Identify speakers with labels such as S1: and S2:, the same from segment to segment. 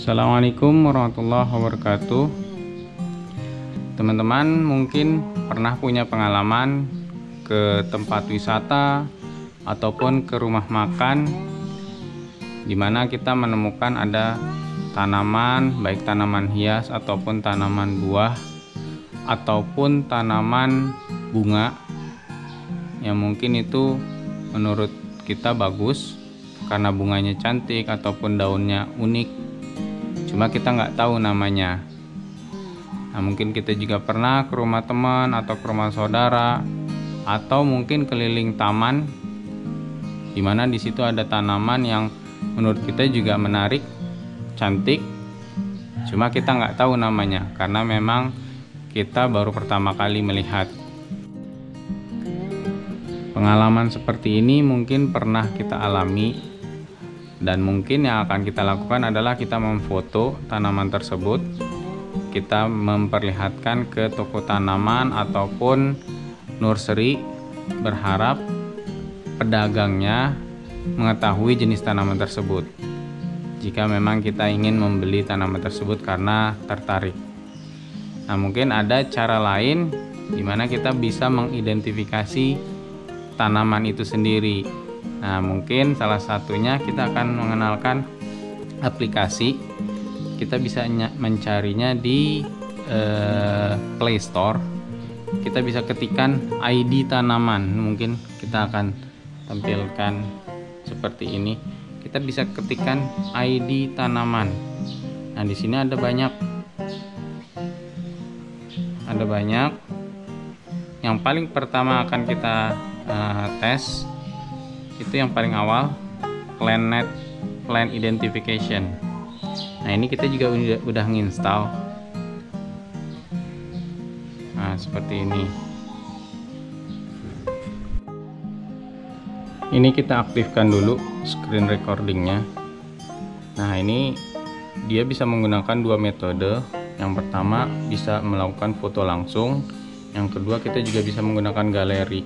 S1: Assalamualaikum warahmatullahi wabarakatuh. Teman-teman mungkin pernah punya pengalaman ke tempat wisata ataupun ke rumah makan di mana kita menemukan ada tanaman, baik tanaman hias ataupun tanaman buah ataupun tanaman bunga yang mungkin itu menurut kita bagus karena bunganya cantik ataupun daunnya unik, cuma kita nggak tahu namanya. Nah, mungkin kita juga pernah ke rumah teman atau ke rumah saudara atau mungkin keliling taman di mana di situ ada tanaman yang menurut kita juga menarik, cantik, cuma kita nggak tahu namanya karena memang kita baru pertama kali melihat. Pengalaman seperti ini mungkin pernah kita alami, dan mungkin yang akan kita lakukan adalah kita memfoto tanaman tersebut, kita memperlihatkan ke toko tanaman ataupun nursery, berharap pedagangnya mengetahui jenis tanaman tersebut jika memang kita ingin membeli tanaman tersebut karena tertarik. Nah, mungkin ada cara lain di mana kita bisa mengidentifikasi tanaman itu sendiri. Nah, mungkin salah satunya kita akan mengenalkan aplikasi. Kita bisa mencarinya di Play Store. Kita bisa ketikkan ID tanaman. Mungkin kita akan tampilkan seperti ini. Kita bisa ketikkan ID tanaman. Nah, di sini ada banyak. Yang paling pertama akan kita tes itu yang paling awal, plant identification. Nah, ini kita juga udah nginstal. Nah, seperti ini. Ini kita aktifkan dulu screen recordingnya. Nah, ini dia bisa menggunakan dua metode. Yang pertama bisa melakukan foto langsung. Yang kedua kita juga bisa menggunakan galeri.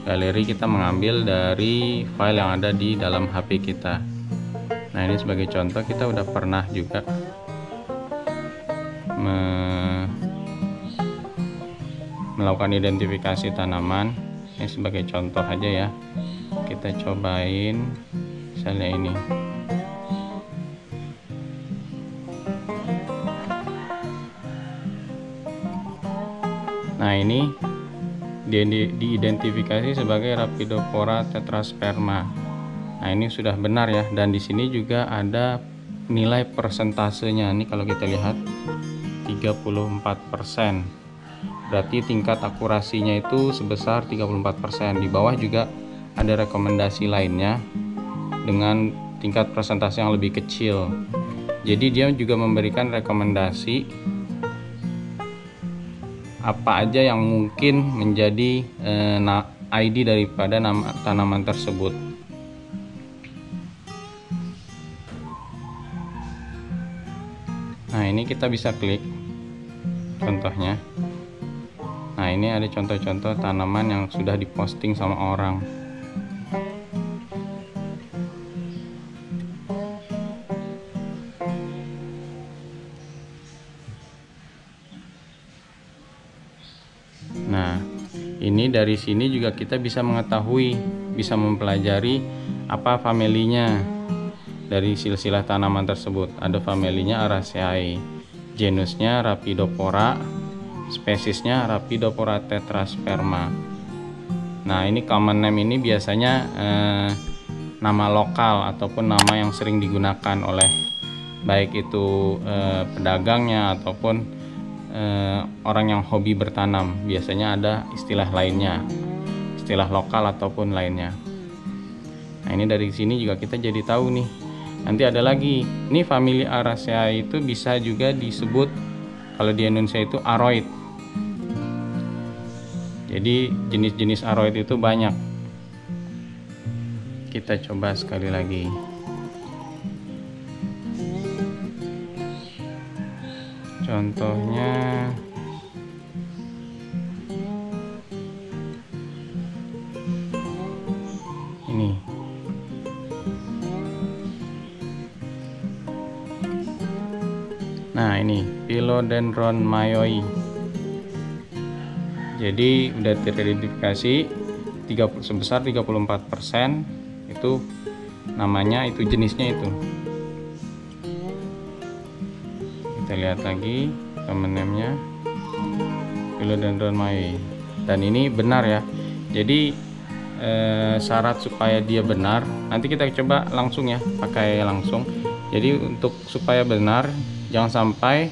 S1: Galeri kita mengambil dari file yang ada di dalam HP kita. Nah, ini sebagai contoh kita udah pernah juga melakukan identifikasi tanaman. Ini sebagai contoh aja ya. Kita cobain misalnya ini. Nah, ini diidentifikasi sebagai Rhaphidophora tetrasperma. Nah, ini sudah benar ya, dan di sini juga ada nilai persentasenya. Ini kalau kita lihat 34%. Berarti tingkat akurasinya itu sebesar 34%. Di bawah juga ada rekomendasi lainnya dengan tingkat persentase yang lebih kecil. Jadi dia juga memberikan rekomendasi apa aja yang mungkin menjadi ID daripada nama tanaman tersebut. Nah, ini kita bisa klik contohnya. Nah, ini ada contoh-contoh tanaman yang sudah diposting sama orang. Nah, ini dari sini juga kita bisa mengetahui, bisa mempelajari apa familinya dari silsilah tanaman tersebut. Ada familinya Araceae, genusnya Rhaphidophora, spesiesnya Rhaphidophora tetrasperma. Nah, ini common name ini biasanya nama lokal ataupun nama yang sering digunakan oleh baik itu pedagangnya ataupun orang yang hobi bertanam. Biasanya ada istilah lainnya, istilah lokal ataupun lainnya. Nah, ini dari sini juga kita jadi tahu nih. Nanti ada lagi, ini famili Araceae itu bisa juga disebut kalau di Indonesia itu aroid. Jadi jenis-jenis aroid itu banyak. Kita coba sekali lagi. Contohnya ini. Nah, ini Philodendron mayoi. Jadi udah teridentifikasi sebesar 34%. Itu namanya, itu jenisnya itu. Kita lihat lagi temen-temennya, Philodendron mayoi. Dan ini benar ya. Jadi syarat supaya dia benar, nanti kita coba langsung ya, pakai langsung. Jadi untuk supaya benar, jangan sampai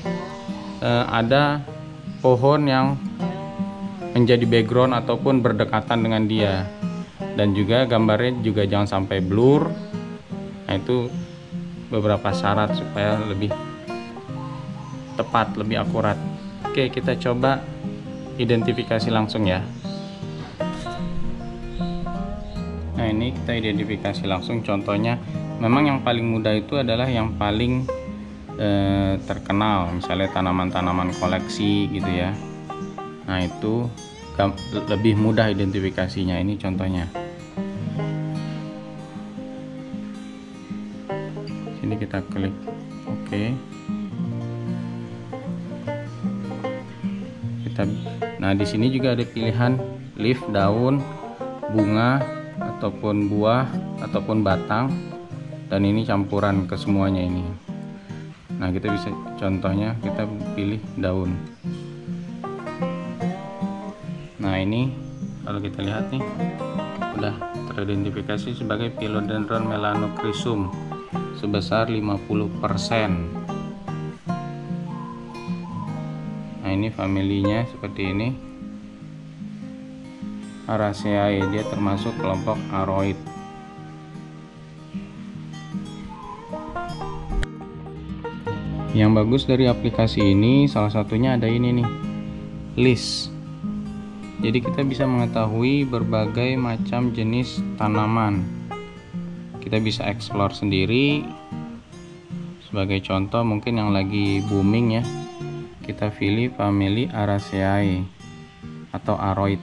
S1: ada pohon yang menjadi background ataupun berdekatan dengan dia, dan juga gambarnya juga jangan sampai blur. Nah, itu beberapa syarat supaya lebih tepat, lebih akurat. Oke, kita coba identifikasi langsung ya. Nah, ini kita identifikasi langsung. Contohnya memang yang paling mudah itu adalah yang paling terkenal, misalnya tanaman-tanaman koleksi gitu ya. Nah, itu lebih mudah identifikasinya. Ini contohnya. Sini kita klik oke. Nah, di sini juga ada pilihan leaf, daun, bunga, ataupun buah, ataupun batang, dan ini campuran ke semuanya ini. Nah, kita bisa, contohnya kita pilih daun. Nah, ini kalau kita lihat nih, udah teridentifikasi sebagai Philodendron melanocrysum sebesar 50%. Nah, ini familinya seperti ini, Araceae, dia termasuk kelompok aroid. Yang bagus dari aplikasi ini salah satunya ada ini nih, list. Jadi kita bisa mengetahui berbagai macam jenis tanaman. Kita bisa explore sendiri. Sebagai contoh mungkin yang lagi booming ya, kita pilih family Araceae atau aroid.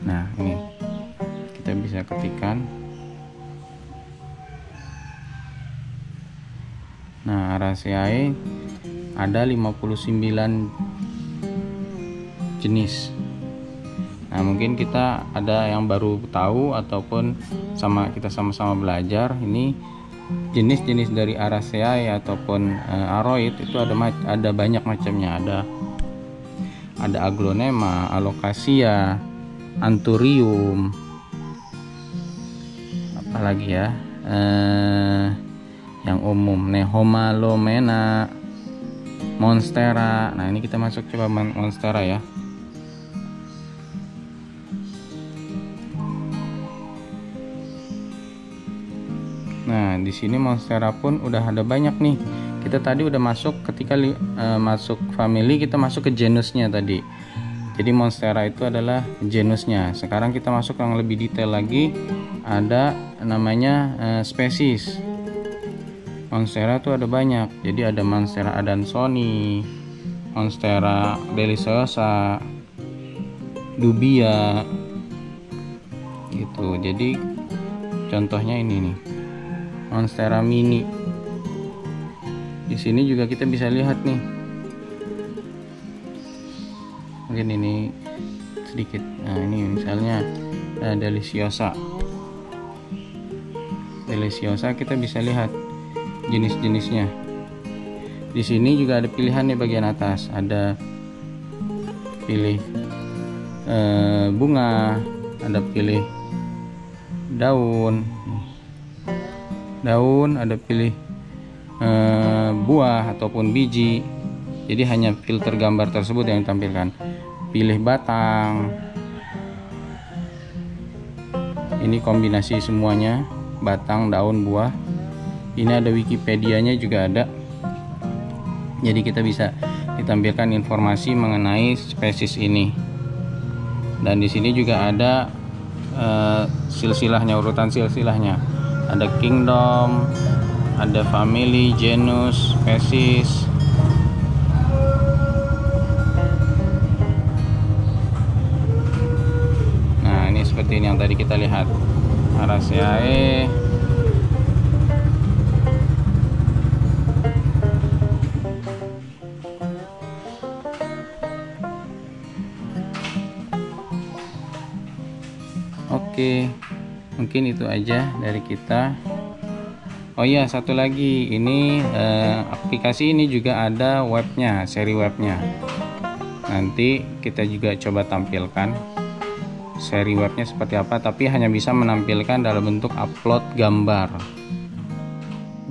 S1: Nah, ini kita bisa ketikkan. Nah, Araceae ada 59 jenis. Nah, mungkin kita ada yang baru tahu ataupun kita sama-sama belajar. Ini jenis-jenis dari Araceae ataupun aroid itu ada banyak macamnya. Ada Aglonema, Alocasia, Anthurium, apalagi ya, yang umum Nehomalomena, Monstera. Nah, ini kita masuk coba Monstera ya. Nah, di sini Monstera pun udah ada banyak nih. Kita tadi udah masuk, ketika masuk family, kita masuk ke genusnya tadi. Jadi Monstera itu adalah genusnya. Sekarang kita masuk yang lebih detail lagi, ada namanya spesies. Monstera itu ada banyak. Jadi ada Monstera adansoni, Monstera deliciosa, dubia gitu. Jadi contohnya ini nih, Monstera mini. Di sini juga kita bisa lihat nih, mungkin ini sedikit. Nah, ini misalnya deliciosa. Kita bisa lihat jenis-jenisnya. Di sini juga ada pilihan di bagian atas. Ada pilih bunga, ada pilih daun, ada pilih buah ataupun biji. Jadi hanya filter gambar tersebut yang ditampilkan. Pilih batang. Ini kombinasi semuanya, batang, daun, buah. Ini ada Wikipedia-nya juga ada. Jadi kita bisa ditampilkan informasi mengenai spesies ini. Dan di sini juga ada silsilahnya, urutan silsilahnya. Ada kingdom, ada family, genus, spesies. tadi kita lihat Araceae, Oke, mungkin itu aja dari kita. Oh iya, satu lagi, ini aplikasi ini juga ada webnya, seri webnya. Nanti kita juga coba tampilkan seri webnya seperti apa, tapi hanya bisa menampilkan dalam bentuk upload gambar.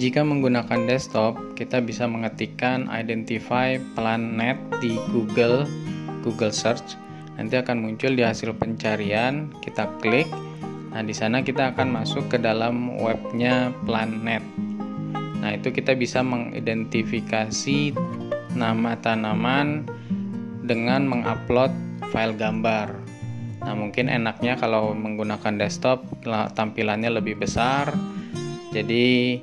S1: Jika menggunakan desktop, kita bisa mengetikkan identify planet di Google Search. Nanti akan muncul di hasil pencarian, kita klik. Nah, di sana kita akan masuk ke dalam webnya Planet. Nah, itu kita bisa mengidentifikasi nama tanaman dengan mengupload file gambar. Nah, mungkin enaknya kalau menggunakan desktop tampilannya lebih besar, jadi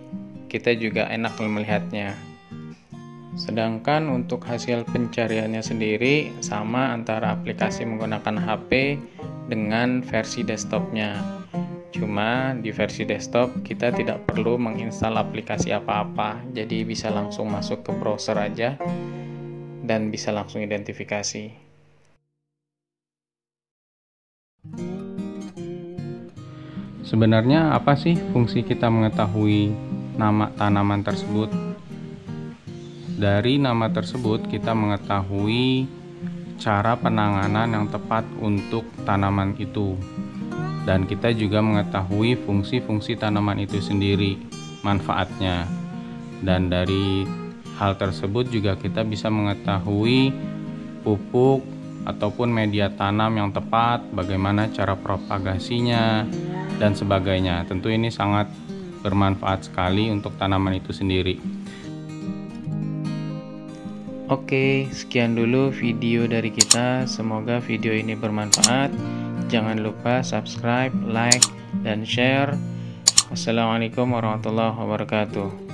S1: kita juga enak melihatnya. Sedangkan untuk hasil pencariannya sendiri sama antara aplikasi menggunakan HP dengan versi desktopnya. Cuma di versi desktop kita tidak perlu menginstal aplikasi apa-apa, jadi bisa langsung masuk ke browser aja dan bisa langsung identifikasi. Sebenarnya apa sih fungsi kita mengetahui nama tanaman tersebut? Dari nama tersebut kita mengetahui cara penanganan yang tepat untuk tanaman itu. Dan kita juga mengetahui fungsi-fungsi tanaman itu sendiri, manfaatnya. Dan dari hal tersebut juga kita bisa mengetahui pupuk ataupun media tanam yang tepat, bagaimana cara propagasinya, dan sebagainya. Tentu ini sangat bermanfaat sekali untuk tanaman itu sendiri. Oke, sekian dulu video dari kita. Semoga video ini bermanfaat. Jangan lupa subscribe, like, dan share. Wassalamualaikum warahmatullahi wabarakatuh.